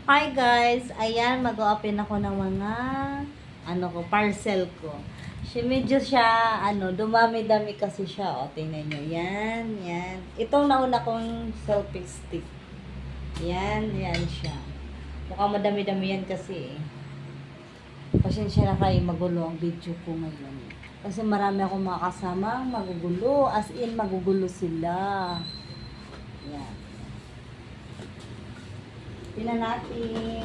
Hi guys! Ayan, mag-open ako ng mga parcel ko. Medyo siya, dumami-dami kasi siya. O, tingnan nyo. Yan, yan. Itong nauna kong selfie stick. Yan, yan siya. Mukhang madami-dami yan kasi eh. Pasensya na kayo, magulo ang video ko ngayon. Kasi marami akong mga kasamang magugulo. As in, magugulo sila. Yan. Tingnan natin.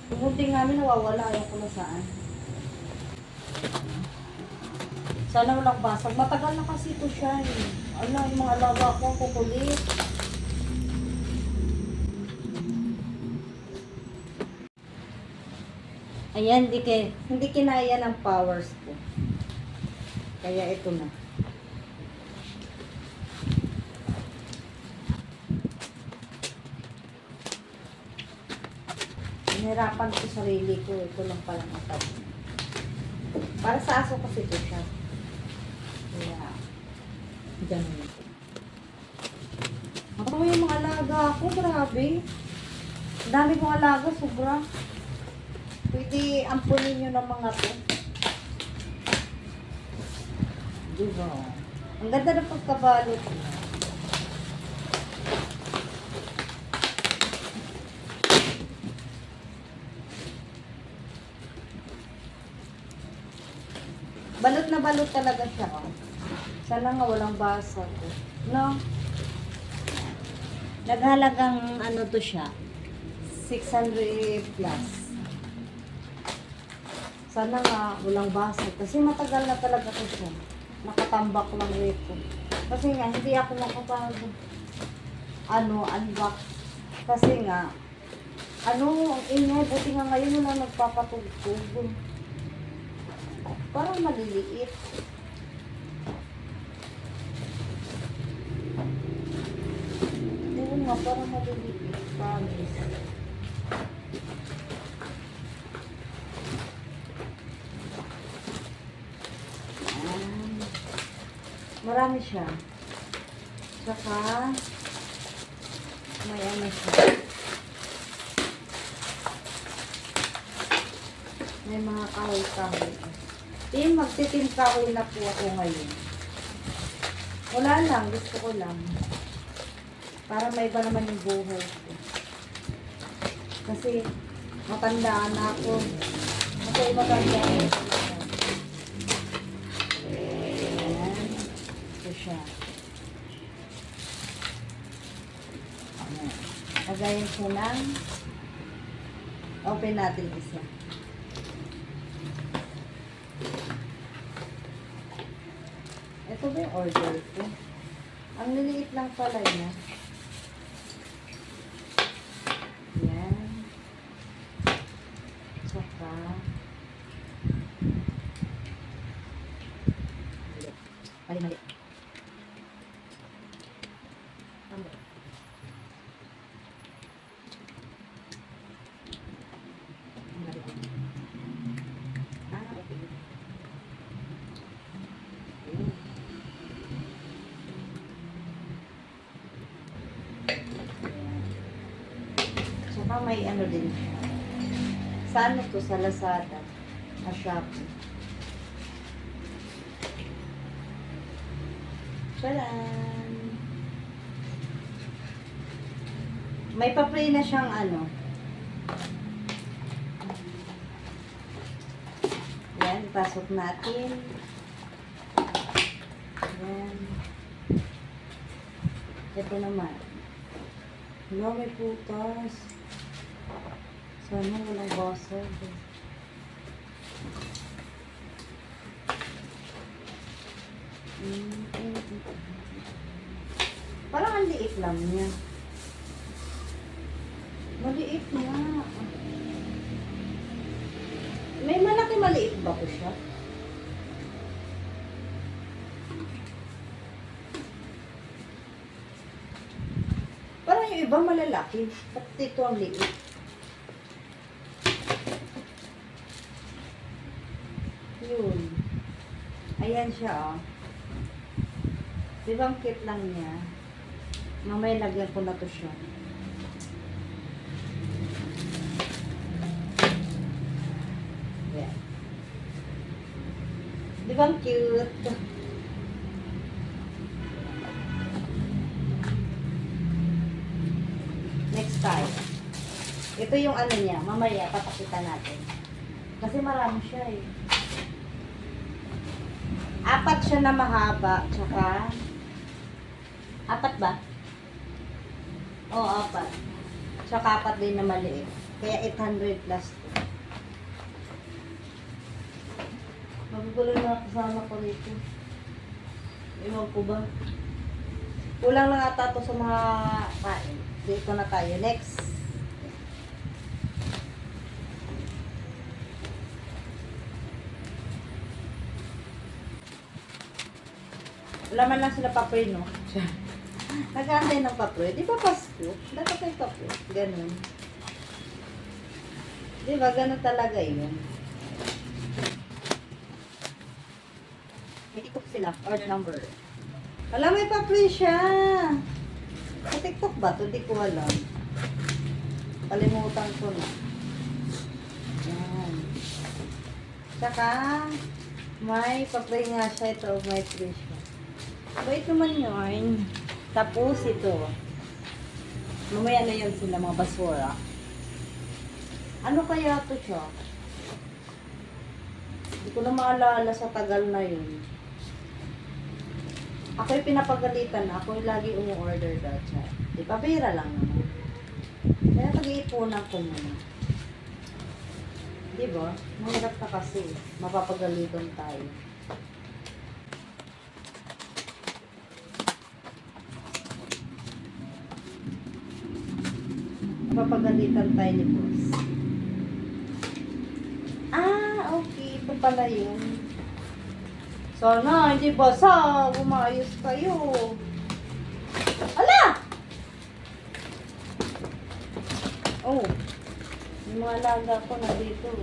Yung hunting namin nawawala. Ayaw ko na saan. Sana walang basag. Matagal na kasi ito siya eh. Yung mga alaga ko kukulit. Ayan, hindi kinaya ng powers ko. Kaya ito na. Hinirapan ko sarili ko. Ito lang palang atap. Para sa aso kasi ito siya. Kaya, ganun ito. Ako yung mga alaga ko, grabe. Dami kong alaga, sobra. Pwede ampunin nyo ng mga to. Diba? Ang ganda ng pagkabalot. Balot na balot talaga siya. Oh. Sana nga walang basag. No? Naghalagang to siya. 600 plus. Sana nga walang basag. Kasi matagal na talaga ko siya. Nakatambak lang ko. Kasi nga, hindi ako nakapag unbox. Kasi nga, ang ingay, buti nga ngayon wala nagpapatugtog. Parang maliliit. Hindi nga, parang maliliit. Promise. Marami siya. Saka, may siya. May mga kahoy-kahoy. Magtitim kahoy na po ako ngayon. Wala lang, gusto ko lang. Para may iba naman yung buhay ko. Kasi, matandaan na ako. Kasi matandaan ako. Siya. Lagayin siya ng open natin isa. Ito ba yung order ko? Ang liliit lang pala niya. Yan. Saka mali. Saka may din siya. Saan ito? Sa Lazada. Sa Shopee. Tadaan! May pa-play na siyang Yan, pasok natin. Yan. Ito naman. May putas. Sana walang basag. Parang ang liit lang niya. Maliit nga. May malaki maliit ba ko siya? Parang yung iba malalaki. Pati ito ang liit. Yun. Ayan siya, oh. Di ba ang cute lang niya? Mamaya lagyan ko na to siya. Yan. Di ba ang cute? Next time. Ito yung ano niya. Mamaya, papakita natin. Kasi marami siya eh. Apat siya na mahaba. Tsaka, apat ba? Oo, apat. Tsaka apat din na maliit. Kaya 800 plus to. Magugulo na kasama ko rito. Ewan ko ba? Kulang lang ata to sa mga kain. Dito na tayo. Next. Wala man lang sila papoy, no? Nag-aantay ng papoy. Di ba Pasko? Dapat may papoy. Ganun. Di ba? Ganun talaga yun. May TikTok sila. Order number. Wala, may papoy siya. Sa TikTok ba ito? Di ko alam. Kalimutan ko na. Yan. Tsaka, may papoy nga siya. Ito, may free siya. Wait naman yun. Tapos ito. Mamaya na yun sila mga basura. Ano kaya ito siya? Hindi ko na maalala sa tagal na yun. Ako'y pinapagalitan na. Ako'y lagi umu-order daw siya. Di ba? Pera lang naman. Kaya pag-iipunan ko muna. Di ba? Mahirap na kasi. Mapapagalitan tayo. Mapapagalitan tayo ni boss. Ah, okay. Ito pala yun. Sana, hindi basag. Umayos kayo. Ala! Oh. Yung mga alaga ko na dito.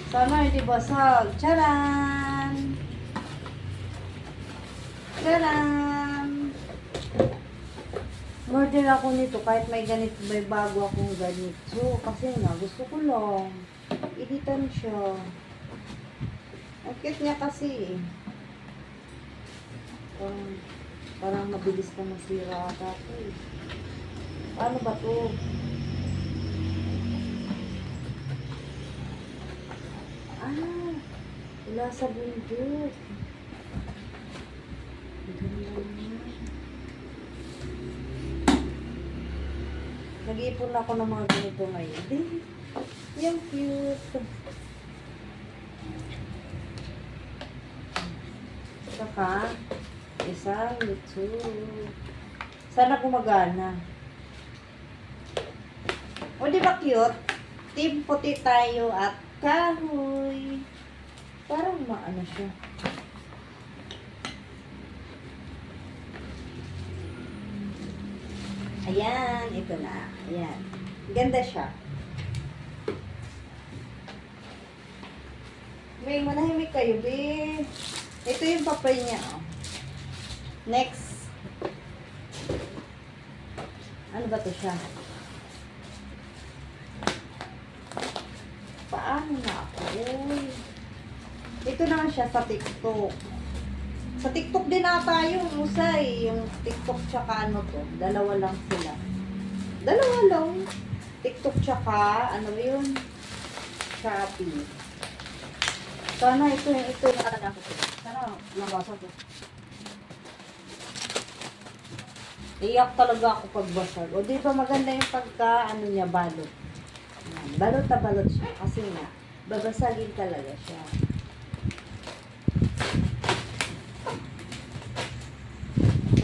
Sana, hindi basag. Charan! Charan! Order ako nito kahit may ganito, may bago akong ganito. Kasi nga, gusto ko lang. Editan siya. Ang cute niya kasi. Parang mabilis na masira ata eh. Ano ba to? Ah, wala sa bundok. Ganda niya. Nag-iipon ako ng mga ganito ngayon. Yung cute. Saka, isang YouTube. Sana gumagana. O, di ba cute? Team puti tayo at kahoy. Parang maano siya. Ayan, ito na. Ayan. Ganda siya. May manahimik kayo, be. Ito yung papel niya, oh. Next. Ano ba to siya? Paano na ako? Uy. Ito naman siya sa TikTok. Sa TikTok din ata yung usay. Yung TikTok tsaka ano to. Dalawa lang sila. Dalawa lang. TikTok tsaka ano yun? Shopee. Sana ito yung nakataga ko. Sana nabasa ko. Iyak talaga ako pagbasag. O di ba maganda yung pagka ano niya balot. Balot na balot siya. Kasi nga babasagin talaga siya.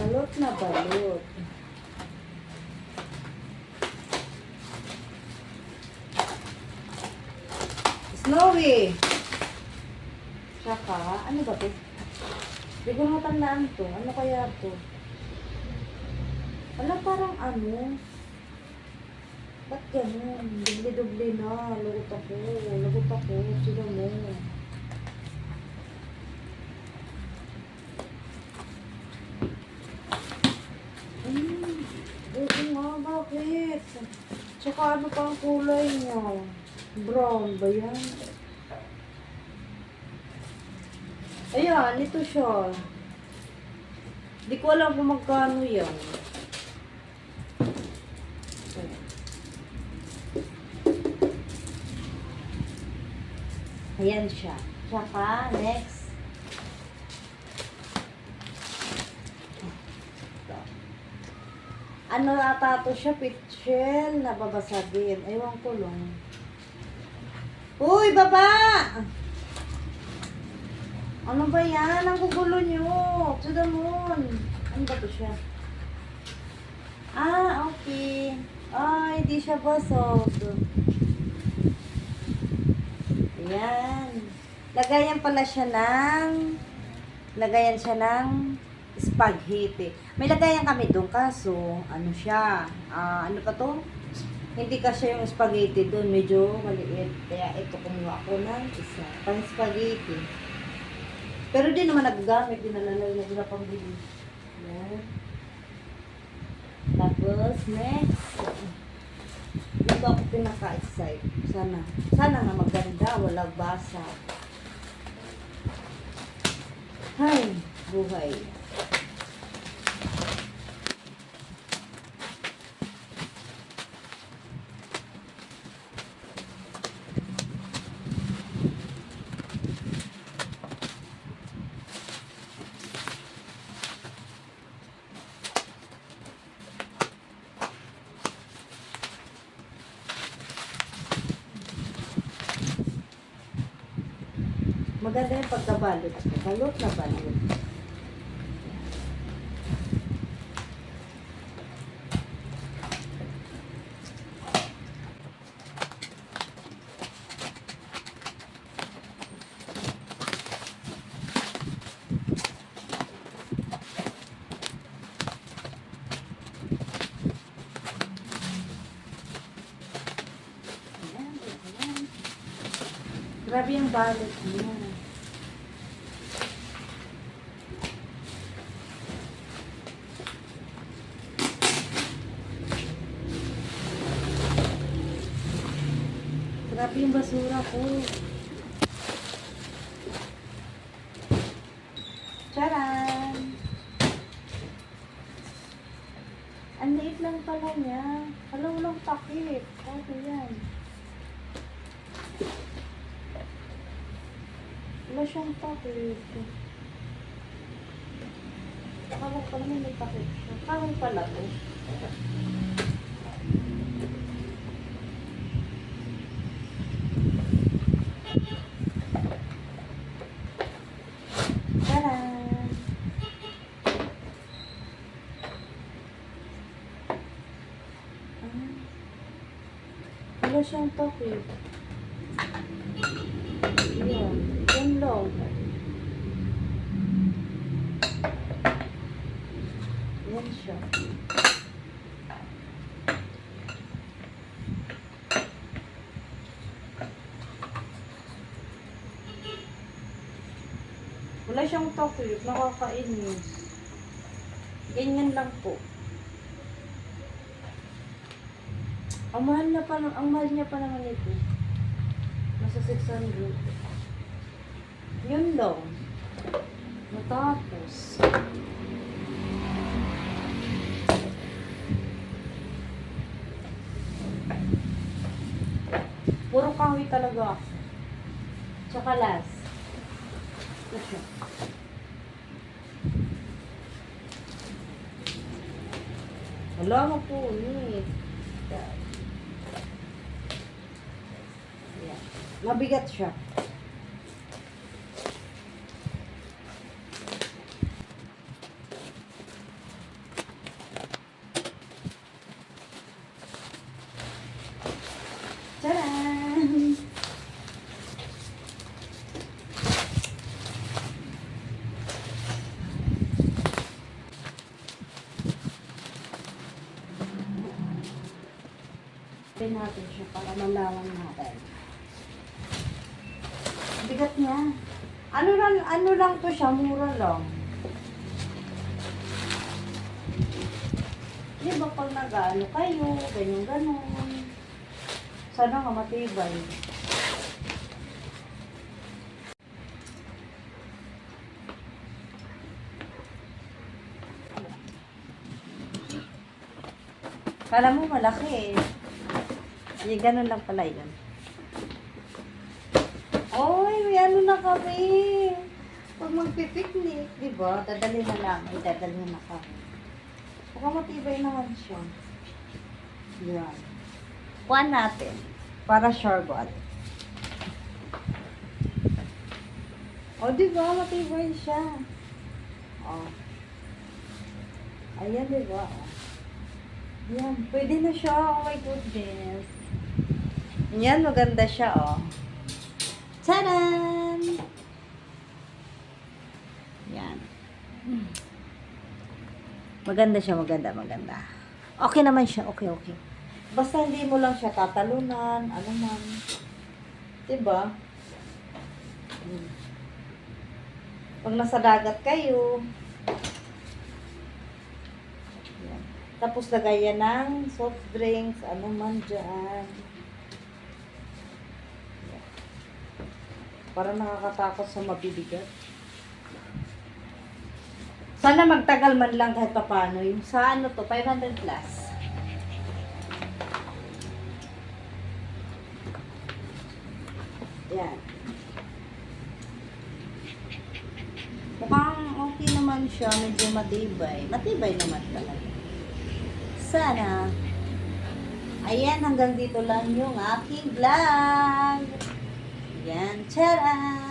Balot na balot. Snowy! Saka, ano ba ito? Hindi ko matandaan to. Ano kaya to? Wala parang ano? Ba't ganun? Dubli-dubli na. Lagot ako. Lagot ako. Sila mo. Tsaka ano pa ang kulay niya? Brown ba yan? Ayan, ito siya. Di ko alam kung magkano yan. Ayan siya. Tsaka, next. Ito. Ano ata to siya? Pitchel na babasagin. Ewan ko lang. Uy, baba! Ano ba yan? Ang gugulo nyo. To the moon. Ano ba to siya? Ah, okay. Ay, hindi siya basog. Ayan. Lagayan pala siya ng spaghetti. May lagayan kami doon kaso ano siya? Ano pa to? Hindi kasi yung spaghetti doon medyo maliit. Kaya ito kumuha ako ng isa. Pang spaghetti. Pero di naman nagagamit, di nalalagay na pambili. Ayan. Tapos next. Dito ako pinaka-excite. Sana nga maganda, walang basa. Hay, buhay. Maganda yung pagkabalot. Balot na balot. Ayan, ayan. Grabe yung balot niya. Grabe yung basura ko. Charan! Ang liit lang pala niya. Walang takip. Okay yan. Wala siyang takip. Kawang pala may takip siya. Kawang pala to. Wala siyang takip. Yan. Yan lang. Yan siya. Wala siyang takip. Nakakainis. Ganyan lang po. Ang mahal niya pa naman ito. Nasa 600. Yun lang. Matapos. Puro kahoy talaga ako. Tsaka last. Ito siya. Wala mo po. Mabigat siya. Tadaan! Pin natin siya para malaman natin. Bigat niya. Ano lang to siya, mura lang. Di ba pag nag-ano kayo, ganyan-ganon. Sana nga matibay. Kala mo malaki eh. Ganun lang pala yun. Oy, may ano na kami. Pag magpipiknik, di ba? Dadali na lang. Ay, dadali na kami. Baka matibay naman siya. Yan. Kuha natin. Para sure God. O, di ba? Matibay siya. O. Ayan, di ba? O. Yan. Pwede na siya. Oh my goodness. Yan, maganda siya, o. Tadan! Yan. Maganda siya, maganda. Okay naman siya, okay. Basta hindi mo lang siya tatalunan, ano man. Diba? Pag nasa dagat kayo, yan. Tapos lagayan ng soft drinks, ano man dyan. Yan. Para nakakatakot sa mabibigat. Sana magtagal man lang kahit paano. Yung sa ano to, 500 plus. Yan. Mukhang okay naman siya. Medyo matibay. Matibay naman talaga. Sana. Ayan, hanggang dito lang yung aking vlog. Yan. Tara!